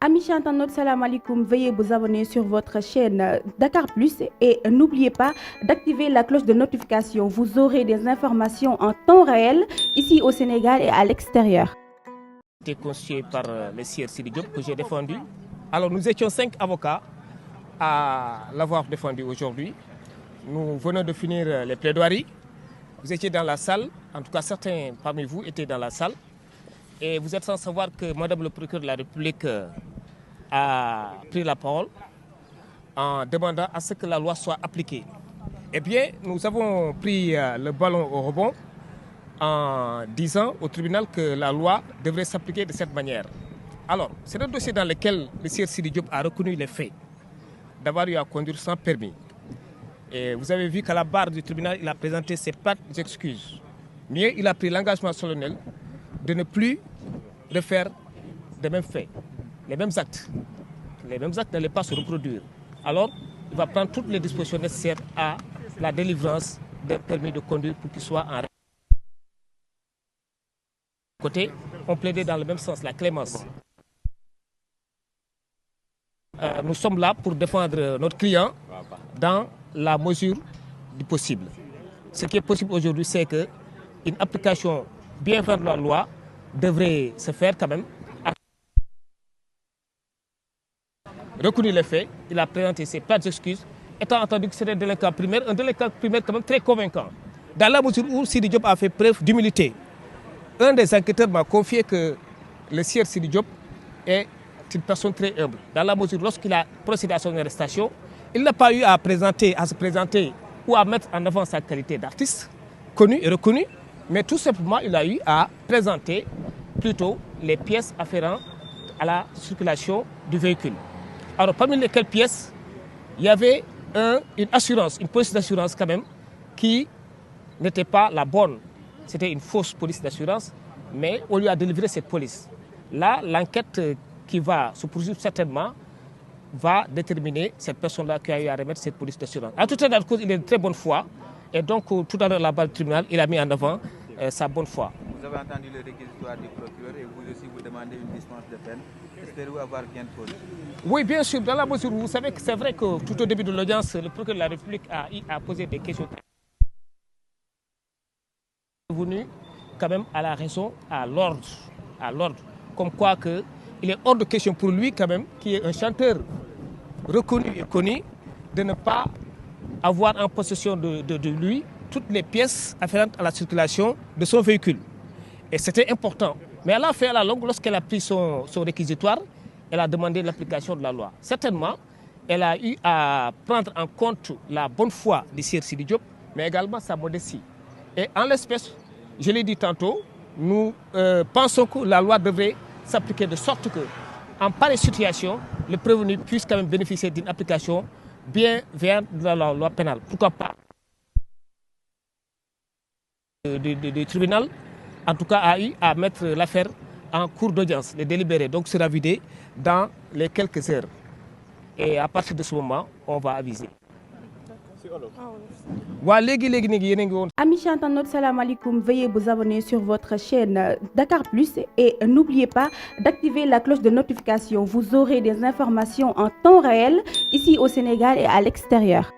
Amis internautes, salam alaikum. Veuillez vous abonner sur votre chaîne Dakar Plus et n'oubliez pas d'activer la cloche de notification. Vous aurez des informations en temps réel ici au Sénégal et à l'extérieur. Été constitué par le sieur Sidi Diop que j'ai défendu. Alors nous étions 5 avocats à l'avoir défendu aujourd'hui. Nous venons de finir les plaidoiries. Vous étiez dans la salle, en tout cas certains parmi vous étaient dans la salle. Et vous êtes sans savoir que Madame le procureur de la République a pris la parole en demandant à ce que la loi soit appliquée. Eh bien, nous avons pris le ballon au rebond en disant au tribunal que la loi devrait s'appliquer de cette manière. Alors, c'est un dossier dans lequel le sieur Sidi Diop a reconnu les faits d'avoir eu à conduire sans permis. Et vous avez vu qu'à la barre du tribunal, il a présenté ses plates excuses. Mieux, il a pris l'engagement solennel de ne plus refaire les mêmes faits, les mêmes actes. Les mêmes actes n'allaient pas se reproduire. Alors, il va prendre toutes les dispositions nécessaires à la délivrance d'un permis de conduire pour qu'il soit en côté. On plaidait dans le même sens, la clémence. Nous sommes là pour défendre notre client dans la mesure du possible. Ce qui est possible aujourd'hui, c'est qu'une application bien faite de la loi devrait se faire quand même. Reconnu les faits, il a présenté ses plates excuses, étant entendu que c'était un délinquant primaire quand même très convaincant. Dans la mesure où Sidi Diop a fait preuve d'humilité. Un des enquêteurs m'a confié que le sieur Sidi Diop est une personne très humble. Dans la mesure où lorsqu'il a procédé à son arrestation, il n'a pas eu à se présenter ou à mettre en avant sa qualité d'artiste, connu et reconnu, mais tout simplement il a eu à présenter plutôt les pièces afférentes à la circulation du véhicule. Alors parmi lesquelles pièces, il y avait une assurance, une police d'assurance quand même, qui n'était pas la bonne. C'était une fausse police d'assurance, mais on lui a délivré cette police. Là, l'enquête qui va se poursuivre certainement va déterminer cette personne-là qui a eu à remettre cette police d'assurance. À tout état de cause, il est de très bonne foi. Et donc, tout à l'heure, là-bas, le tribunal, il a mis en avant sa bonne foi. Vous avez entendu le réquisitoire du procureur et vous aussi, vous demandez une dispense de peine. Espérez-vous avoir gain de cause? Oui, bien sûr. Dans la mesure où vous savez que c'est vrai que tout au début de l'audience, le procureur de la République a posé des questions. Venu quand même à la raison, à l'ordre. Comme quoi que il est hors de question pour lui quand même, qui est un chanteur reconnu et connu, de ne pas avoir en possession de lui toutes les pièces afférentes à la circulation de son véhicule. Et c'était important. Mais à la fin, à la longue, lorsqu'elle a pris son réquisitoire, elle a demandé l'application de la loi. Certainement, elle a eu à prendre en compte la bonne foi du sieur Sidi Diop, mais également sa modestie. Et en l'espèce, je l'ai dit tantôt, nous pensons que la loi devrait s'appliquer de sorte que, en pareille situation, le prévenu puisse quand même bénéficier d'une application bien vers la loi pénale. Pourquoi pas du tribunal, en tout cas, a eu à mettre l'affaire en cours d'audience, le délibéré, donc sera vidé dans les quelques heures. Et à partir de ce moment, on va aviser. Amis internautes, salam alaikum. Veuillez vous abonner sur votre chaîne Dakar Plus et n'oubliez pas d'activer la cloche de notification. Vous aurez des informations en temps réel ici au Sénégal et à l'extérieur.